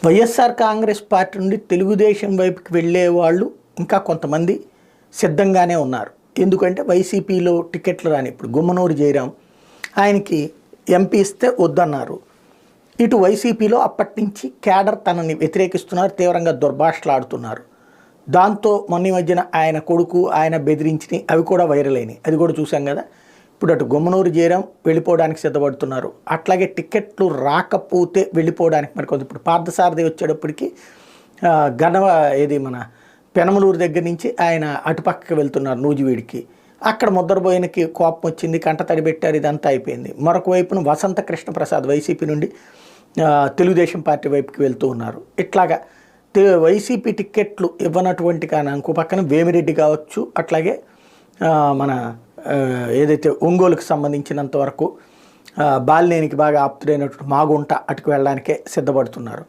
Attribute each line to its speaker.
Speaker 1: YSR Congress party నుండి తెలుగుదేశం వైపుకి వెళ్ళే వాళ్ళు ఇంకా కొంతమంది సిద్ధంగానే ఉన్నారు. ఎందుకంటే వైసీపీలో టికెట్లు రాని ఇప్పుడు గుమ్మనూరు జయరాం ఆయనకి ఎంపీ ఇస్తే వద్దన్నారు. ఇటు వైసీపీలో అప్పటి నుంచి క్యాడర్ తనని వ్యతిరేకిస్తున్నారు, తీవ్రంగా దుర్భాషలాడుతున్నారు. దాంతో మొన్న మధ్యన ఆయన కొడుకు ఆయన బెదిరించినాయి, అవి కూడా వైరల్ అయినాయి, అది కూడా చూసాం కదా. ఇప్పుడు అటు గుమ్మనూరు జయరాం వెళ్ళిపోవడానికి సిద్ధపడుతున్నారు. అట్లాగే టికెట్లు రాకపోతే వెళ్ళిపోవడానికి మరి కొంత ఇప్పుడు పార్థసారథి వచ్చేటప్పటికి మన పెనమలూరు దగ్గర నుంచి ఆయన అటుపక్కకి వెళ్తున్నారు నూజివీడికి. అక్కడ ముద్దరబోయినకి కోపం వచ్చింది, కంటతడి పెట్టారు, ఇదంతా అయిపోయింది. మరొక వైపున వసంత కృష్ణప్రసాద్ వైసీపీ నుండి తెలుగుదేశం పార్టీ వైపుకి వెళ్తూ ఉన్నారు. ఇట్లాగా వైసీపీ టిక్కెట్లు ఇవ్వనటువంటి కానీ ఇంకో పక్కన వేమిరెడ్డి కావచ్చు, అట్లాగే మన ఏదైతే ఒంగోలుకు సంబంధించినంత వరకు బాలినేనికి బాగా ఆప్తుడైనటువంటి మాగుంట అటుకు వెళ్ళడానికే సిద్ధపడుతున్నారు.